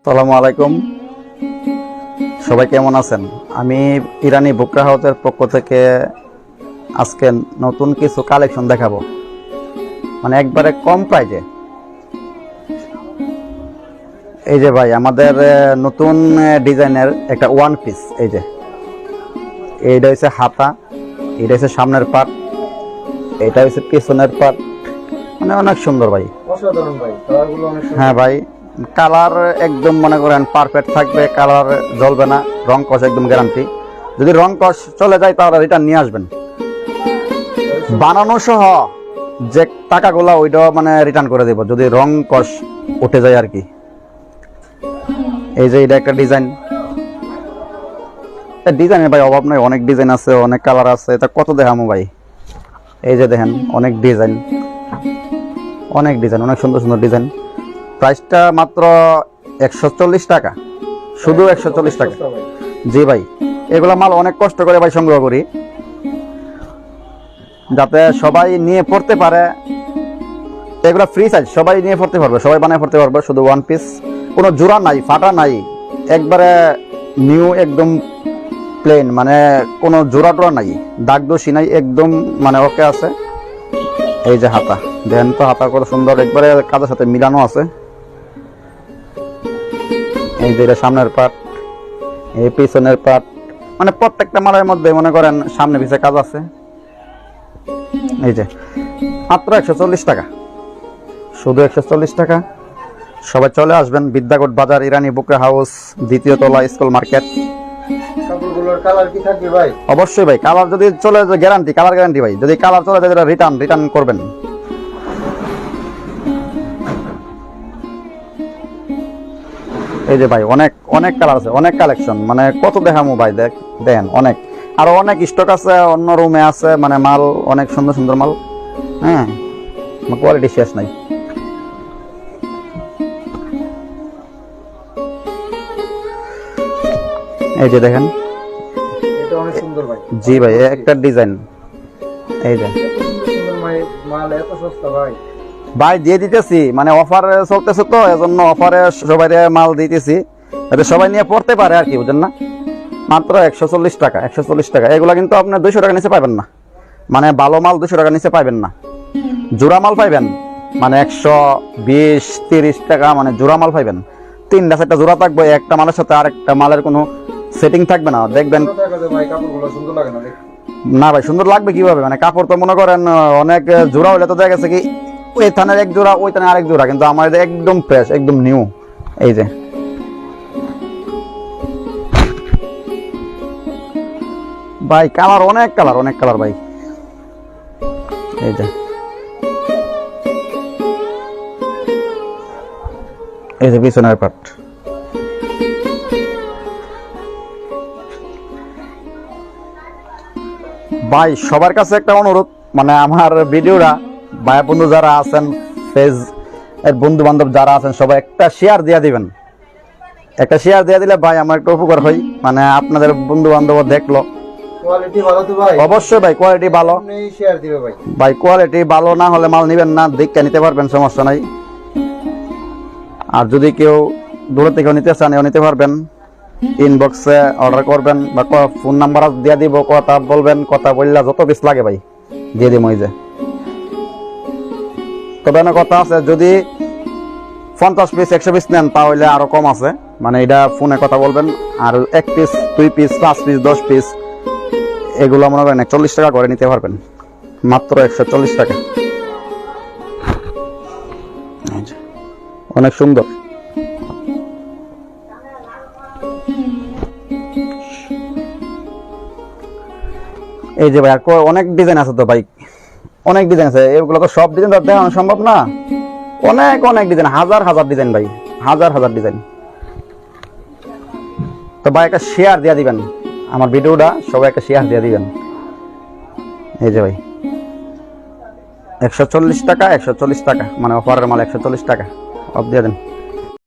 আসসালামু আলাইকুম, সবাই কেমন আছেন? আমি ইরানি বুকরা হাউসের পক্ষ থেকে আজকে নতুন কিছু কালেকশন দেখাবো, মানে একবারে কম প্রাইজে। এই যে ভাই, আমাদের নতুন ডিজাইনের একটা ওয়ান পিস। এই যে এইটা হচ্ছে হাতা, এটা হচ্ছে সামনের পার্ট, এটা হচ্ছে পিছনের পার্ট। মানে অনেক সুন্দর ভাই, অসাধারণ ভাই, কালারগুলো অনেক সুন্দর। হ্যাঁ ভাই, কালার একদম মনে করেন পারফেক্ট থাকবে, কালার জ্বলবে না, রং কষ একদম গ্যারান্টি। যদি রং কষ চলে যায় তাহলে রিটার্ন নিয়ে আসবেন, বানানো সহ যে টাকাগুলো ওইটাও মানে রিটার্ন করে দেব যদি রং কষ উঠে যায় আর কি। এই যে এটা একটা ডিজাইন, ডিজাইনের ভাই অভাব নাই, অনেক ডিজাইন আছে, অনেক কালার আছে, এটা কত দেখামো ভাই। এই যে দেখেন অনেক ডিজাইন, অনেক ডিজাইন, অনেক সুন্দর সুন্দর ডিজাইন। প্রাইসটা মাত্র 140 টাকা, শুধু 140 টাকা। জি ভাই, এগুলা মাল অনেক কষ্ট করে ভাই সংগ্রহ করি, যাতে সবাই নিয়ে পড়তে পারে। এগুলা ফ্রি সাইজ, সবাই নিয়ে পড়তে পারবে, সবাই বানিয়ে পড়তে পারবে। শুধু ওয়ান পিস, কোনো জোড়া নাই, ফাটা নাই, একবারে নিউ, একদম প্লেন, মানে কোনো জোড়া টোড়া নাই, দাগ দোষী নাই, একদম মানে ওকে আছে। এই যে হাতা দেখেন তো, হাতা কত সুন্দর, একবারে কাজের সাথে মিলানো আছে। এই যে এটা সামনের পার্ট, এই পিছনের পার্ট, মানে প্রত্যেকটা মালের মধ্যে মনে করেন সামনে পিছে কাজ আছে। এই যে মাত্র 140 টাকা, শুধু 140 টাকা। সবাই চলে আসবেন বিদ্যাকোট বাজার, ইরানি বুকরা হাউস, দ্বিতীয় তলা, স্কুল মার্কেট। কাপড়গুলোর কালার কি থাকবে ভাই? অবশ্যই ভাই, কালার যদি চলে যায় গ্যারান্টি, কালার গ্যারান্টি ভাই। যদি কালার চলে যায় রিটার্ন করবেন। এই যে ভাই অনেক অনেক কালার আছে, অনেক কালেকশন, মানে কত দেখামো ভাই, দেখেন অনেক, আরো অনেক স্টক আছে, অন্য রুমে আছে, মানে মাল অনেক সুন্দর সুন্দর মাল। হ্যাঁ, কোয়ালিটি শেষ নাই। এই যে দেখেন, এটা অনেক সুন্দর ভাই। জি ভাই, একটা ডিজাইন। এই যে সুন্দর ভাই, মাল এত সস্তা ভাই। ভাই দিয়ে দিতেছি, মানে অফার চলতেছে তো, এজন্য অফারে সবাই মাল দিতেছি, যাতে সবাই নিয়ে পড়তে পারে আর কি, বুঝেন না। মাত্র 140 টাকা, 140 টাকা। এগুলা কিন্তু আপনার 200 টাকা নিচে পাবেন না, মানে ভালো মাল 200 টাকা নিচে পাবেন না। জোড়া মাল পাইবেন মানে 120-30 টাকা, মানে জোড়া মাল পাইবেন। 3-4টা জোড়া থাকবে, একটা মালের সাথে আরেকটা মালের কোনো সেটিং থাকবে না, দেখবেন। ভাই কাপড়গুলো সুন্দর লাগে না? না ভাই, সুন্দর লাগবে কিভাবে, মানে কাপড় তো মনে করেন অনেক জোড়া হলে তো দেখা গেছে কি ওই থানের এক জোড়া, ওই থানের আরেক জোড়া, কিন্তু আমার একদম ফ্রেশ, একদম নিউ। এই যে ভাই কালার, অনেক কালার, অনেক কালার ভাই। এই যে এই যে পিছনের পার্ট। ভাই সবার কাছে একটা অনুরোধ, মানে আমার ভিডিওটা ভাই বন্ধু যারা আছেন, ফেজ এর বন্ধু বান্ধব যারা আছেন, সবাই একটা শেয়ার দিয়ে দিবেন। একটা শেয়ার দিয়ে দিলে ভাই আমার একটা উপকার হয়, মানে আপনাদের বন্ধু বান্ধব দেখলো। কোয়ালিটি ভালো তো ভাই? অবশ্যই ভাই, কোয়ালিটি ভালো। শেয়ার দিবে ভাই। ভাই কোয়ালিটি ভালো না হলে মাল নিবেন না, দেখে নিতে পারবেন, সমস্যা নাই। আর যদি কেউ দূরে থেকে নিতে চান, নিতে পারবেন, ইনবক্সে অর্ডার করবেন, বা ফোন নাম্বার দিয়ে দিব, কথা বলবেন, কথা বললে যত পিস লাগে ভাই দিয়ে দিব। এই যে তবে না কথা আছে, যদি 50 পিস 100 পিস নেন তাহলে আরো কম আছে, মানে এটা ফোনে কথা বলবেন। আর 1 পিস 2 পিস 5 পিস 10 পিস এগুলো মনে করেন 140 টাকা করে নিতে পারবেন, মাত্র 140 টাকা। অনেক সুন্দর। এই যে ভাই আর অনেক ডিজাইন আছে তো ভাই, অনেক ডিজাইন আছে, এগুলো তো সব ডিজাইন দেখানো সম্ভব না। অনেক অনেক ডিজাইন, হাজার হাজার ডিজাইন ভাই, হাজার হাজার ডিজাইন। তো ভাই একটা শেয়ার দিয়ে দিবেন, আমার ভিডিওটা সবাই একটা শেয়ার দিয়ে দিবেন। এই যে ভাই 140 টাকা, 140 টাকা, মানে অফারের মাল 140 টাকা, অফ দিয়ে দেন।